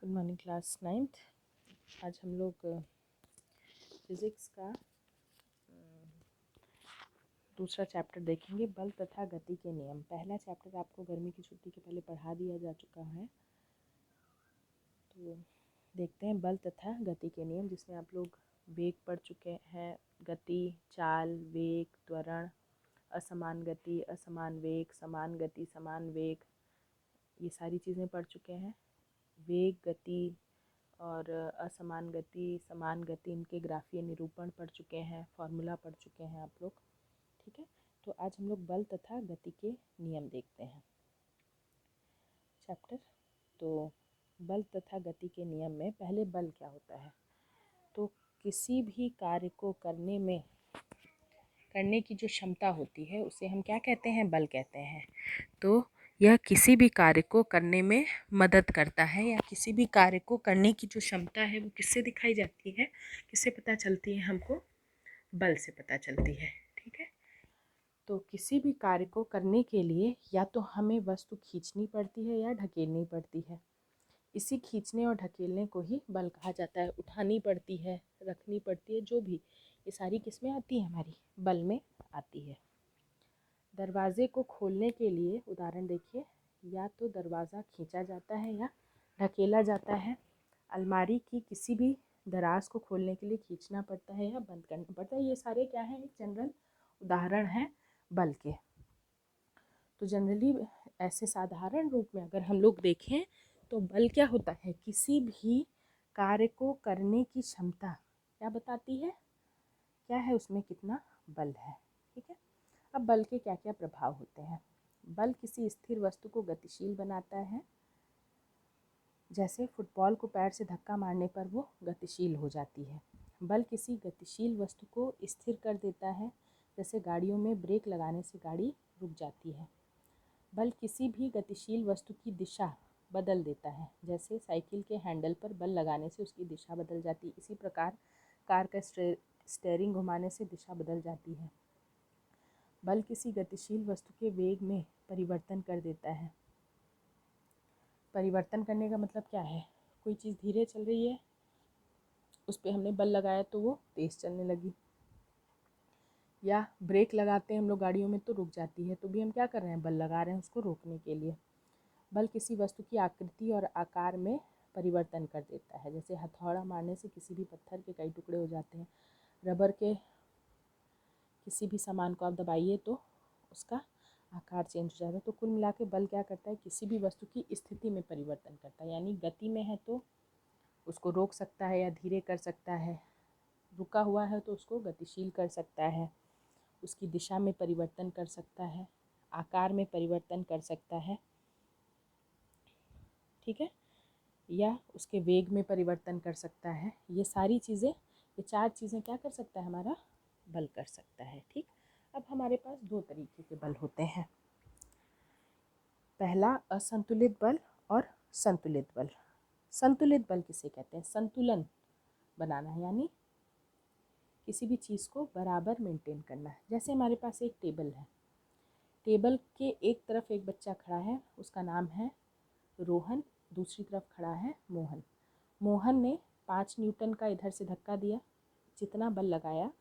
Good morning class 9th। आज हम लोग फिज़िक्स का दूसरा चैप्टर देखेंगे, बल तथा गति के नियम। पहला चैप्टर आपको गर्मी की छुट्टी के पहले पढ़ा दिया जा चुका है। तो देखते हैं बल तथा गति के नियम, जिसमें आप लोग वेग पढ़ चुके हैं। गति, चाल, वेग, त्वरण, असमान गति, असमान वेग, समान गति, समान वेग, ये सारी चीज़ें पढ़ चुके हैं। वेग, गति और असमान गति, समान गति, इनके ग्राफीय निरूपण पढ़ चुके हैं, फॉर्मूला पढ़ चुके हैं आप लोग। ठीक है, तो आज हम लोग बल तथा गति के नियम देखते हैं चैप्टर। तो बल तथा गति के नियम में पहले बल क्या होता है। तो किसी भी कार्य को करने की जो क्षमता होती है उसे हम क्या कहते हैं, बल कहते हैं। तो यह किसी भी कार्य को करने में मदद करता है, या किसी भी कार्य को करने की जो क्षमता है वो किससे दिखाई जाती है, किससे पता चलती है, हमको बल से पता चलती है। ठीक है, तो किसी भी कार्य को करने के लिए या तो हमें वस्तु खींचनी पड़ती है या ढकेलनी पड़ती है। इसी खींचने और ढकेलने को ही बल कहा जाता है। उठानी पड़ती है, रखनी पड़ती है, जो भी, ये सारी किसमें आती है, हमारी बल में आती है। दरवाजे को खोलने के लिए उदाहरण देखिए, या तो दरवाज़ा खींचा जाता है या ढकेला जाता है। अलमारी की किसी भी दराज को खोलने के लिए खींचना पड़ता है या बंद करना पड़ता है। ये सारे क्या हैं, एक जनरल उदाहरण हैं बल के। तो जनरली ऐसे साधारण रूप में अगर हम लोग देखें तो बल क्या होता है, किसी भी कार्य को करने की क्षमता क्या बताती है, क्या है उसमें कितना बल है। ठीक है, अब बल के क्या क्या प्रभाव होते हैं। बल किसी स्थिर वस्तु को गतिशील बनाता है। जैसे फुटबॉल को पैर से धक्का मारने पर वो गतिशील हो जाती है। बल किसी गतिशील वस्तु को स्थिर कर देता है। जैसे गाड़ियों में ब्रेक लगाने से गाड़ी रुक जाती है। बल किसी भी गतिशील वस्तु की दिशा बदल देता है। जैसे साइकिल के हैंडल पर बल लगाने से उसकी दिशा बदल जाती है। इसी प्रकार कार का स्टीयरिंग घुमाने से दिशा बदल जाती है। बल किसी गतिशील वस्तु के वेग में परिवर्तन कर देता है। परिवर्तन करने का मतलब क्या है, कोई चीज़ धीरे चल रही है, उस पर हमने बल लगाया तो वो तेज़ चलने लगी। या ब्रेक लगाते हैं हम लोग गाड़ियों में तो रुक जाती है, तो भी हम क्या कर रहे हैं, बल लगा रहे हैं उसको रोकने के लिए। बल किसी वस्तु की आकृति और आकार में परिवर्तन कर देता है। जैसे हथौड़ा मारने से किसी भी पत्थर के कई टुकड़े हो जाते हैं। रबर के किसी भी सामान को आप दबाइए तो उसका आकार चेंज हो जाता है। तो कुल मिला के बल क्या करता है, किसी भी वस्तु की स्थिति में परिवर्तन करता है। यानी गति में है तो उसको रोक सकता है या धीरे कर सकता है, रुका हुआ है तो उसको गतिशील कर सकता है, उसकी दिशा में परिवर्तन कर सकता है, आकार में परिवर्तन कर सकता है। ठीक है, या उसके वेग में परिवर्तन कर सकता है। ये सारी चीज़ें, ये चार चीज़ें क्या कर सकता है, हमारा बल कर सकता है। ठीक, अब हमारे पास दो तरीके के बल होते हैं। पहला असंतुलित बल और संतुलित बल। संतुलित बल किसे कहते हैं, संतुलन बनाना है, यानी किसी भी चीज़ को बराबर मेंटेन करना है। जैसे हमारे पास एक टेबल है, टेबल के एक तरफ एक बच्चा खड़ा है, उसका नाम है रोहन, दूसरी तरफ खड़ा है मोहन। मोहन ने 5 न्यूटन का इधर से धक्का दिया, जितना बल लगाया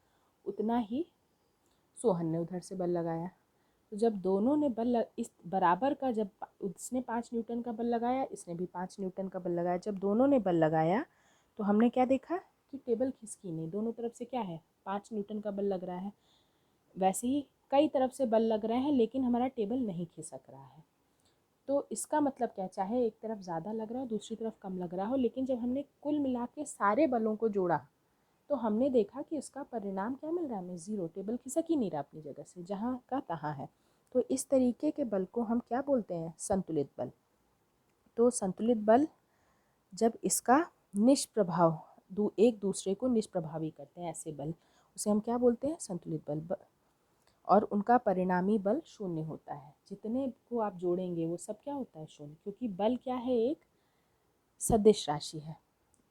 उतना ही सोहन ने उधर से बल लगाया। तो जब दोनों ने इस बराबर का, जब उसने 5 न्यूटन का बल लगाया, इसने भी 5 न्यूटन का बल लगाया, जब दोनों ने बल लगाया तो हमने क्या देखा कि टेबल खिसकी नहीं, दोनों तरफ से क्या है, 5 न्यूटन का बल लग रहा है। वैसे ही कई तरफ से बल लग रहे हैं लेकिन हमारा टेबल नहीं खिसक रहा है। तो इसका मतलब क्या, चाहे एक तरफ ज़्यादा लग रहा हो दूसरी तरफ कम लग रहा हो, लेकिन जब हमने कुल मिला के सारे बलों को जोड़ा तो हमने देखा कि इसका परिणाम क्या मिल रहा है, हमें ज़ीरो, टेबल खिसक ही नहीं रहा अपनी जगह से, जहाँ का तहाँ है। तो इस तरीके के बल को हम क्या बोलते हैं, संतुलित बल। तो संतुलित बल जब इसका निष्प्रभाव एक दूसरे को निष्प्रभावी करते हैं, ऐसे बल, उसे हम क्या बोलते हैं, संतुलित बल। और उनका परिणामी बल शून्य होता है। जितने को आप जोड़ेंगे वो सब क्या होता है, शून्य, क्योंकि बल क्या है, एक सदिश राशि है।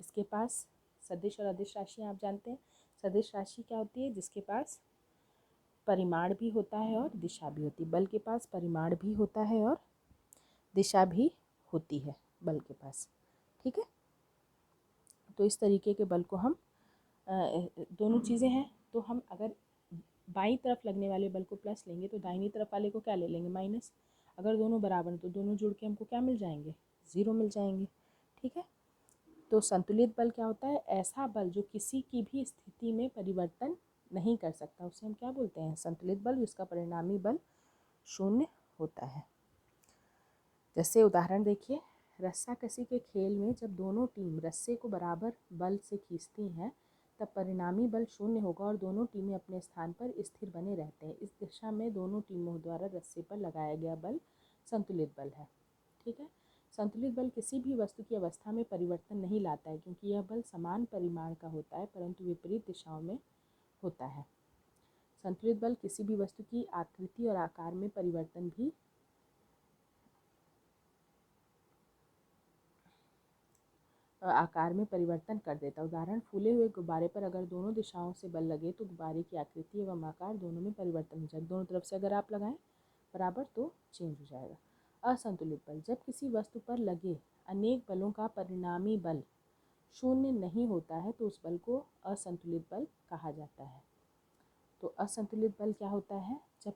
इसके पास सदिश और अदिश राशियाँ आप जानते हैं। सदिश राशि क्या होती है, जिसके पास परिमाण भी होता है और दिशा भी होती है। बल के पास परिमाण भी होता है और दिशा भी होती है बल के पास। ठीक है, तो इस तरीके के बल को हम दोनों चीज़ें हैं, तो हम अगर बाईं तरफ लगने वाले बल को प्लस लेंगे तो दाहिनी तरफ वाले को क्या ले लेंगे, माइनस। अगर दोनों बराबर तो दोनों जुड़ के हमको क्या मिल जाएंगे, ज़ीरो मिल जाएंगे। ठीक है, तो संतुलित बल क्या होता है, ऐसा बल जो किसी की भी स्थिति में परिवर्तन नहीं कर सकता, उसे हम क्या बोलते हैं, संतुलित बल, जिसका परिणामी बल शून्य होता है। जैसे उदाहरण देखिए, रस्साकसी के खेल में जब दोनों टीम रस्से को बराबर बल से खींचती हैं तब परिणामी बल शून्य होगा और दोनों टीमें अपने स्थान पर स्थिर बने रहते हैं। इस दिशा में दोनों टीमों द्वारा रस्से पर लगाया गया बल संतुलित बल है। ठीक है, संतुलित बल किसी भी वस्तु की अवस्था में परिवर्तन नहीं लाता है, क्योंकि यह बल समान परिमाण का होता है परंतु विपरीत दिशाओं में होता है। संतुलित बल किसी भी वस्तु की आकृति और आकार में परिवर्तन भी कर देता है। उदाहरण, फूले हुए गुब्बारे पर अगर दोनों दिशाओं से बल लगे तो गुब्बारे की आकृति एवं आकार दोनों में परिवर्तन हो जाएगा। दोनों तरफ से अगर आप लगाएं बराबर तो चेंज हो जाएगा। असंतुलित बल, जब किसी वस्तु पर लगे अनेक बलों का परिणामी बल शून्य नहीं होता है तो उस बल को असंतुलित बल कहा जाता है। तो असंतुलित बल क्या होता है, जब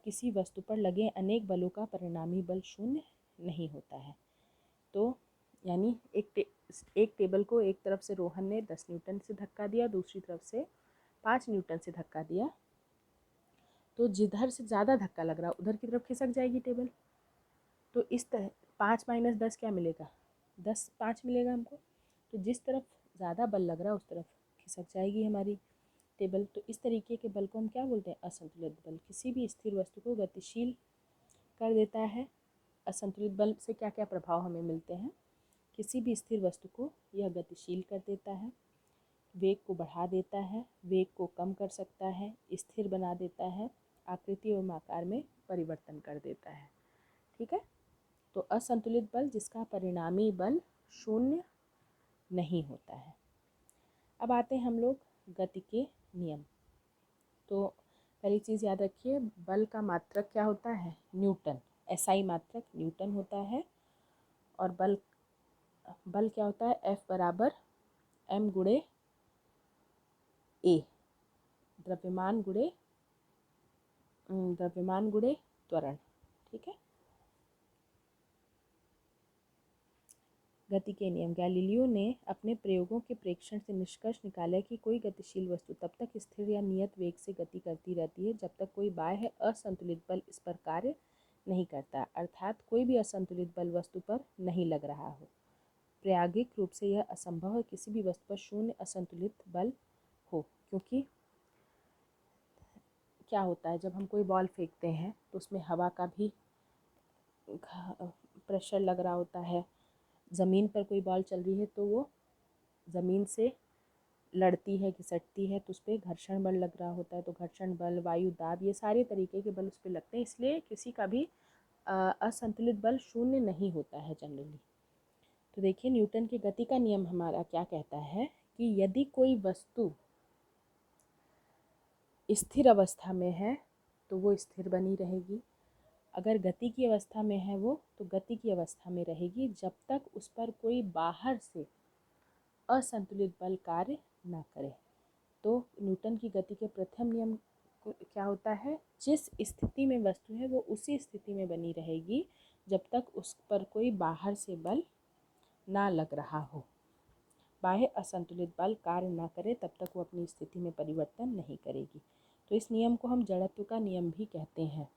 किसी वस्तु पर लगे अनेक बलों का परिणामी बल शून्य नहीं होता है। तो यानी एक टेबल को एक तरफ से रोहन ने 10 न्यूटन से धक्का दिया, दूसरी तरफ से 5 न्यूटन से धक्का दिया, तो जिधर से ज़्यादा धक्का लग रहा उधर की तरफ खिसक जाएगी टेबल। तो इस तरह 5 - 10 क्या मिलेगा, 5 मिलेगा हमको। तो जिस तरफ ज़्यादा बल लग रहा है उस तरफ खिसक जाएगी हमारी टेबल। तो इस तरीके के बल को हम क्या बोलते हैं, असंतुलित बल। किसी भी स्थिर वस्तु को गतिशील कर देता है। असंतुलित बल से क्या क्या प्रभाव हमें मिलते हैं, किसी भी स्थिर वस्तु को यह गतिशील कर देता है, वेग को बढ़ा देता है, वेग को कम कर सकता है, स्थिर बना देता है, आकृति एवं आकार में परिवर्तन कर देता है। ठीक है, तो असंतुलित बल जिसका परिणामी बल शून्य नहीं होता है। अब आते हैं हम लोग गति के नियम। तो पहली चीज़ याद रखिए, बल का मात्रक क्या होता है, न्यूटन। एसआई मात्रक न्यूटन होता है। और बल क्या होता है, F बराबर m गुणे a, द्रव्यमान गुणे त्वरण। ठीक है, गति के नियम। गैलीलियो ने अपने प्रयोगों के प्रेक्षण से निष्कर्ष निकाला कि कोई गतिशील वस्तु तब तक स्थिर या नियत वेग से गति करती रहती है जब तक कोई बाह्य असंतुलित बल इस पर कार्य नहीं करता, अर्थात कोई भी असंतुलित बल वस्तु पर नहीं लग रहा हो। प्रायोगिक रूप से यह असंभव है किसी भी वस्तु पर शून्य असंतुलित बल हो, क्योंकि क्या होता है, जब हम कोई बॉल फेंकते हैं तो उसमें हवा का भी प्रेशर लग रहा होता है। ज़मीन पर कोई बॉल चल रही है तो वो ज़मीन से लड़ती है, घिसटती है, तो उस पर घर्षण बल लग रहा होता है। तो घर्षण बल, वायु दाब, ये सारे तरीके के बल उस पर लगते हैं। इसलिए किसी का भी असंतुलित बल शून्य नहीं होता है जनरली। तो देखिए, न्यूटन की गति का नियम हमारा क्या कहता है कि यदि कोई वस्तु स्थिर अवस्था में है तो वो स्थिर बनी रहेगी, अगर गति की अवस्था में है वो तो गति की अवस्था में रहेगी जब तक उस पर कोई बाहर से असंतुलित बल कार्य ना करे। तो न्यूटन की गति के प्रथम नियम क्या होता है, जिस स्थिति में वस्तु है वो उसी स्थिति में बनी रहेगी जब तक उस पर कोई बाहर से बल ना लग रहा हो। बाह्य असंतुलित बल कार्य ना करे तब तक वो अपनी स्थिति में परिवर्तन नहीं करेगी। तो इस नियम को हम जड़त्व का नियम भी कहते हैं।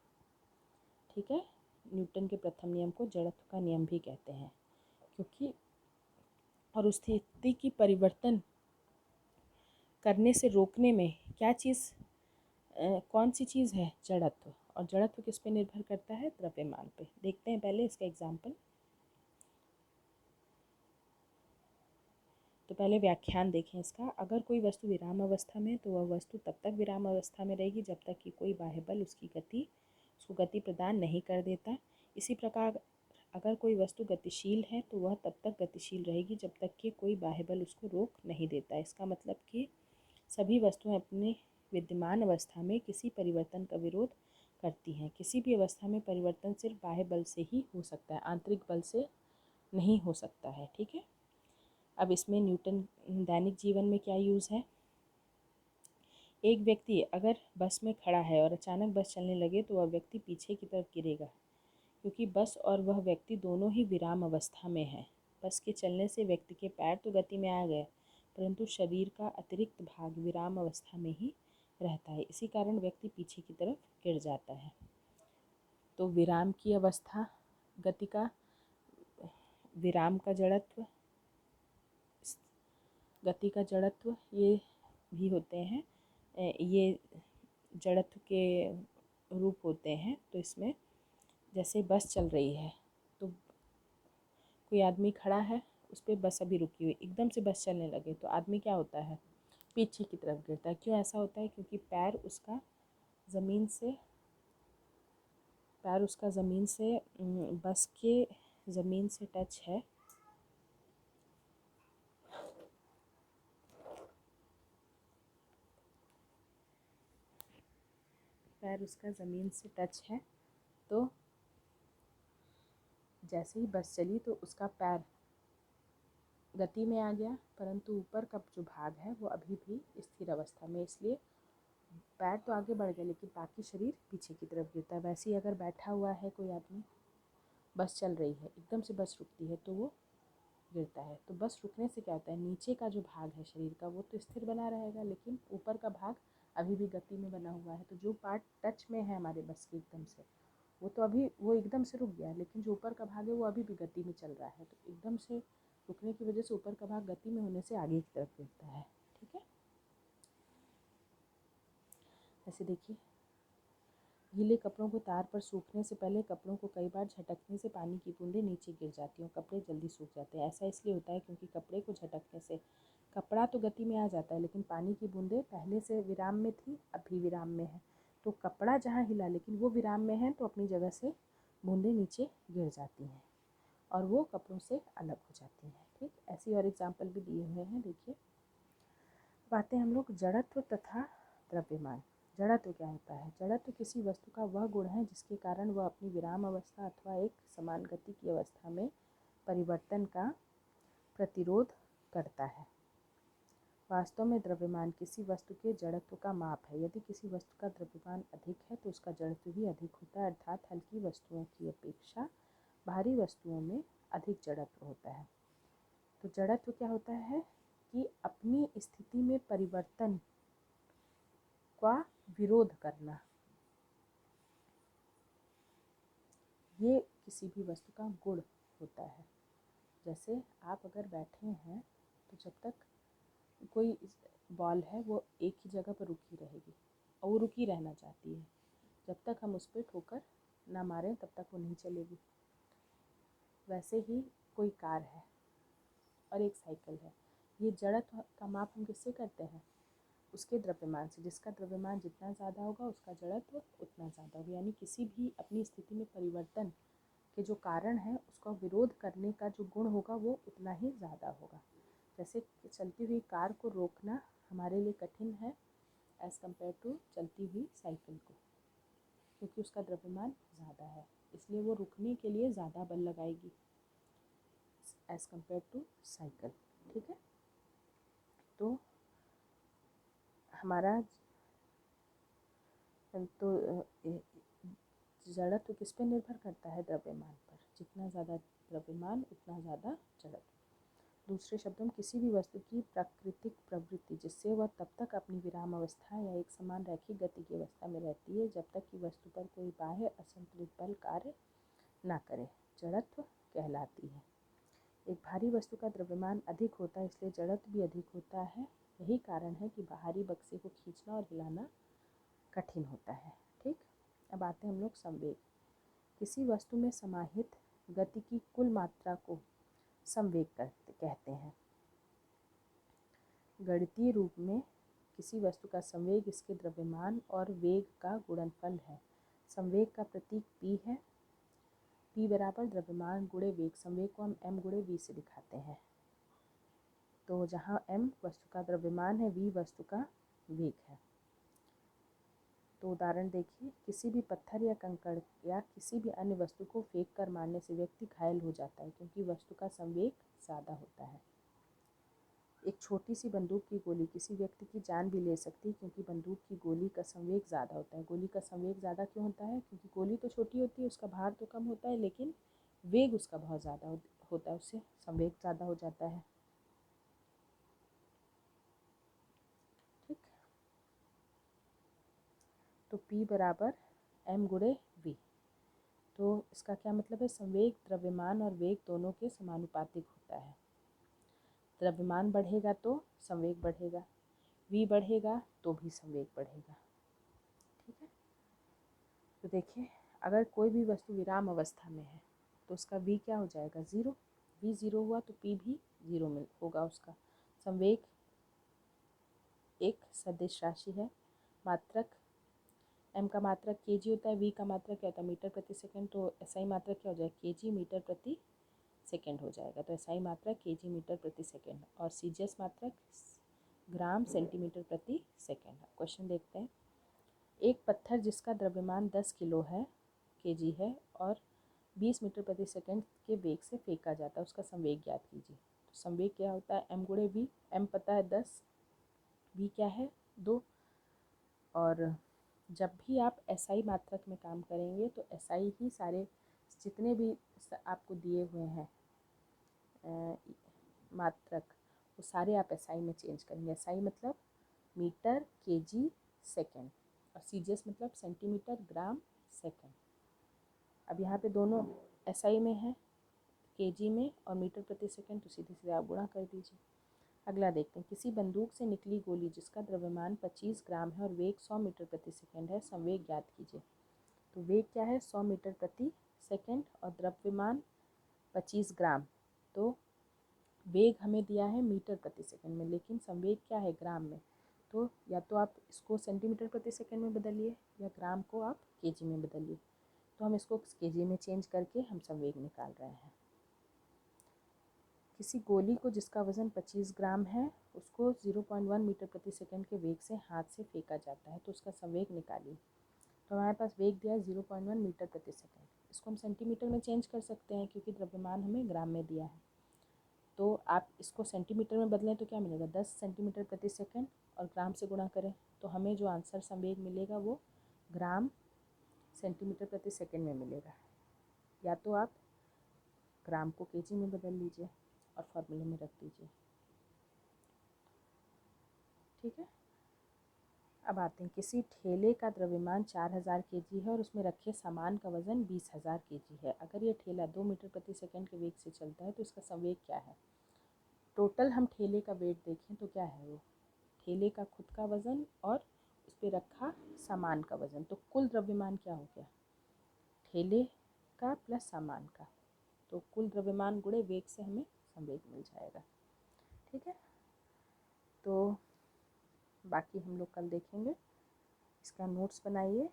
ठीक है, न्यूटन के प्रथम नियम को जड़त्व का नियम भी कहते हैं, क्योंकि और उस स्थिति की परिवर्तन करने से रोकने में क्या चीज़, कौन सी चीज़ है, जड़त्व। और जड़त्व किस पे निर्भर करता है, द्रव्यमान पे। देखते हैं पहले इसका एग्जाम्पल। तो पहले व्याख्यान देखें इसका। अगर कोई वस्तु विराम अवस्था में तो वह वस्तु तब तक विराम अवस्था में रहेगी जब तक कि कोई बाह्य बल उसको गति प्रदान नहीं कर देता। इसी प्रकार अगर कोई वस्तु गतिशील है तो वह तब तक गतिशील रहेगी जब तक कि कोई बाह्य बल उसको रोक नहीं देता। इसका मतलब कि सभी वस्तुएं अपने विद्यमान अवस्था में किसी परिवर्तन का विरोध करती हैं। किसी भी अवस्था में परिवर्तन सिर्फ बाह्य बल से ही हो सकता है, आंतरिक बल से नहीं हो सकता है। ठीक है, अब इसमें न्यूटन दैनिक जीवन में क्या यूज़ है। एक व्यक्ति अगर बस में खड़ा है और अचानक बस चलने लगे तो वह व्यक्ति पीछे की तरफ गिरेगा, क्योंकि बस और वह व्यक्ति दोनों ही विराम अवस्था में हैं। बस के चलने से व्यक्ति के पैर तो गति में आ गए, परंतु शरीर का अतिरिक्त भाग विराम अवस्था में ही रहता है। इसी कारण व्यक्ति पीछे की तरफ गिर जाता है। तो विराम की अवस्था, गति का, विराम का जड़त्व, गति का जड़त्व, ये भी होते हैं, ये जड़त्व के रूप होते हैं। तो इसमें जैसे बस चल रही है तो कोई आदमी खड़ा है, उस पर बस अभी रुकी हुई, एकदम से बस चलने लगे तो आदमी क्या होता है, पीछे की तरफ गिरता है। क्यों ऐसा होता है, क्योंकि पैर उसका ज़मीन से बस के ज़मीन से टच है। पैर उसका ज़मीन से टच है, तो जैसे ही बस चली तो उसका पैर गति में आ गया, परंतु ऊपर का जो भाग है वो अभी भी स्थिर अवस्था में, इसलिए पैर तो आगे बढ़ गया लेकिन बाकी शरीर पीछे की तरफ गिरता है। वैसे ही अगर बैठा हुआ है कोई आदमी, बस चल रही है, एकदम से बस रुकती है तो वो गिरता है। तो बस रुकने से क्या होता है, नीचे का जो भाग है शरीर का वो तो स्थिर बना रहेगा, लेकिन ऊपर का भाग अभी भी गति में बना हुआ है। तो जो पार्ट टच में है हमारे बस के एकदम से, वो तो अभी वो एकदम से रुक गया, लेकिन जो ऊपर का भाग है वो अभी भी गति में चल रहा है। तो एकदम से रुकने की वजह से ऊपर का भाग गति में होने से आगे की तरफ गिरता है। ठीक है, ऐसे देखिए, गीले कपड़ों को तार पर सूखने से पहले कपड़ों को कई बार झटकने से पानी की बूंदें नीचे गिर जाती हैं और कपड़े जल्दी सूख जाते हैं। ऐसा इसलिए होता है क्योंकि कपड़े को झटकने से कपड़ा तो गति में आ जाता है, लेकिन पानी की बूंदें पहले से विराम में थी, अब भी विराम में है। तो कपड़ा जहाँ हिला लेकिन वो विराम में है, तो अपनी जगह से बूंदें नीचे गिर जाती हैं और वो कपड़ों से अलग हो जाती हैं। ठीक, ऐसी और एग्जाम्पल भी दिए हुए हैं। देखिए, बातें हम लोग जड़त्व तथा द्रव्यमान। जड़त्व क्या होता है, जड़त्व किसी वस्तु का वह गुण है जिसके कारण वह अपनी विराम अवस्था अथवा एक समान गति की अवस्था में परिवर्तन का प्रतिरोध करता है। वास्तव में द्रव्यमान किसी वस्तु के जड़त्व का माप है। यदि किसी वस्तु का द्रव्यमान अधिक है तो उसका जड़त्व भी अधिक होता है, अर्थात हल्की वस्तुओं की अपेक्षा भारी वस्तुओं में अधिक जड़त्व होता है। तो जड़त्व क्या होता है कि अपनी स्थिति में परिवर्तन का विरोध करना, ये किसी भी वस्तु का गुण होता है। जैसे आप अगर बैठे हैं तो जब तक कोई बॉल है वो एक ही जगह पर रुकी रहेगी और वो रुकी रहना चाहती है, जब तक हम उस पर ठोकर ना मारें तब तक वो नहीं चलेगी। वैसे ही कोई कार है और एक साइकिल है, ये जड़त्व का माप हम किससे करते हैं, उसके द्रव्यमान से। जिसका द्रव्यमान जितना ज़्यादा होगा उसका जड़त्व उतना ज़्यादा होगा। यानी किसी भी अपनी स्थिति में परिवर्तन के जो कारण है उसका विरोध करने का जो गुण होगा वो उतना ही ज़्यादा होगा। जैसे चलती हुई कार को रोकना हमारे लिए कठिन है एज़ कम्पेयर टू चलती हुई साइकिल को, क्योंकि उसका द्रव्यमान ज़्यादा है, इसलिए वो रुकने के लिए ज़्यादा बल लगाएगी एज़ कम्पेयर टू साइकिल। ठीक है, तो हमारा तो जड़त्व किस पे निर्भर करता है, द्रव्यमान पर। जितना ज़्यादा द्रव्यमान उतना ज़्यादा जड़त्व। दूसरे शब्दों में किसी भी वस्तु की प्राकृतिक प्रवृत्ति जिससे वह तब तक अपनी विराम अवस्था या एक समान रैखिक गति की अवस्था में रहती है जब तक कि वस्तु पर कोई बाह्य असंतुलित बल कार्य ना करे, जड़त्व कहलाती है। एक भारी वस्तु का द्रव्यमान अधिक होता है इसलिए जड़त्व भी अधिक होता है। यही कारण है कि बाहरी बक्से को खींचना और हिलाना कठिन होता है। ठीक, अब आते हैं हम लोग संवेग। किसी वस्तु में समाहित गति की कुल मात्रा को संवेग कहते हैं। गणितीय रूप में किसी वस्तु का संवेग इसके द्रव्यमान और वेग का गुणनफल है। संवेग का प्रतीक p है। p बराबर द्रव्यमान गुणे वेग। संवेग को हम m गुणे v से दिखाते हैं। तो जहाँ m वस्तु का द्रव्यमान है, v वस्तु का वेग है। तो उदाहरण देखिए, किसी भी पत्थर या कंकड़ या किसी भी अन्य वस्तु को फेंक कर मारने से व्यक्ति घायल हो जाता है क्योंकि वस्तु का संवेग ज़्यादा होता है। एक छोटी सी बंदूक की गोली किसी व्यक्ति की जान भी ले सकती है क्योंकि बंदूक की गोली का संवेग ज़्यादा होता है। गोली का संवेग ज़्यादा क्यों होता है? क्योंकि गोली तो छोटी होती है, उसका भार तो कम होता है, लेकिन वेग उसका बहुत ज़्यादा होता है, उससे संवेग ज़्यादा हो जाता है। ठीक, तो P बराबर m गुणे v। तो इसका क्या मतलब है? संवेग द्रव्यमान और वेग दोनों के समानुपातिक होता है। द्रव्यमान बढ़ेगा तो संवेग बढ़ेगा, v बढ़ेगा तो भी संवेग बढ़ेगा। ठीक है, तो देखिए, अगर कोई भी वस्तु विराम अवस्था में है तो उसका v क्या हो जाएगा? ज़ीरो। v ज़ीरो हुआ तो p भी ज़ीरो में होगा। उसका संवेग एक सदिश राशि है। मात्रक m का मात्रक kg होता है, v का मात्रक क्या होता है? मीटर प्रति सेकंड। तो SI मात्रक क्या हो जाएगा? kg मीटर प्रति सेकंड हो जाएगा। तो SI मात्रक kg मीटर प्रति सेकंड और CGS मात्रक ग्राम सेंटीमीटर प्रति सेकंड। क्वेश्चन देखते हैं। एक पत्थर जिसका द्रव्यमान 10 किलो है kg है और 20 मीटर प्रति सेकंड के वेग से फेंका जाता है, उसका संवेग ज्ञात कीजिए। तो संवेग क्या होता है? m गुणे v। m पता है 10, v क्या है? 2। और जब भी आप SI मात्रक में काम करेंगे तो SI ही सारे जितने भी आपको दिए हुए हैं मात्रक, वो सारे आप SI में चेंज करेंगे। SI मतलब मीटर, kg, सेकंड और CGS मतलब सेंटीमीटर, ग्राम, सेकंड। अब यहाँ पे दोनों SI में है, kg में और मीटर प्रति सेकंड, तो सीधे सीधे आप गुणा कर दीजिए। अगला देखते हैं। किसी बंदूक से निकली गोली जिसका द्रव्यमान 25 ग्राम है और वेग 100 मीटर प्रति सेकंड है, संवेग ज्ञात कीजिए। तो वेग क्या है? 100 मीटर प्रति सेकंड और द्रव्यमान 25 ग्राम। तो वेग हमें दिया है मीटर प्रति सेकंड में, लेकिन संवेग क्या है? ग्राम में। तो या तो आप इसको सेंटीमीटर प्रति सेकंड में बदलिए या ग्राम को आप kg में बदलिए। तो हम इसको kg में चेंज करके हम संवेग निकाल रहे हैं। किसी गोली को जिसका वज़न 25 ग्राम है उसको 0.1 मीटर प्रति सेकंड के वेग से हाथ से फेंका जाता है, तो उसका संवेग निकालिए। तो हमारे पास वेग दिया है 0.1 मीटर प्रति सेकंड। इसको हम सेंटीमीटर में चेंज कर सकते हैं क्योंकि द्रव्यमान हमें ग्राम में दिया है। तो आप इसको सेंटीमीटर में बदलें तो क्या मिलेगा? 10 सेंटीमीटर प्रति सेकंड और ग्राम से गुणा करें तो हमें जो आंसर संवेग मिलेगा वो ग्राम सेंटीमीटर प्रति सेकंड में मिलेगा। या तो आप ग्राम को kg में बदल लीजिए और फॉर्मूले में रख दीजिए। ठीक है, अब आते हैं। किसी ठेले का द्रव्यमान 4000 kg है और उसमें रखे सामान का वजन 20,000 kg है। अगर ये ठेला 2 मीटर प्रति सेकंड के वेग से चलता है तो इसका संवेग क्या है? टोटल हम ठेले का वेट देखें तो क्या है? वो ठेले का खुद का वज़न और उस पर रखा सामान का वज़न, तो कुल द्रव्यमान क्या हो गया? ठेले का प्लस सामान का, तो कुल द्रव्यमान गुणे वेग से हमें संवेग मिल जाएगा। ठीक है, तो बाकी हम लोग कल देखेंगे। इसका नोट्स बनाइए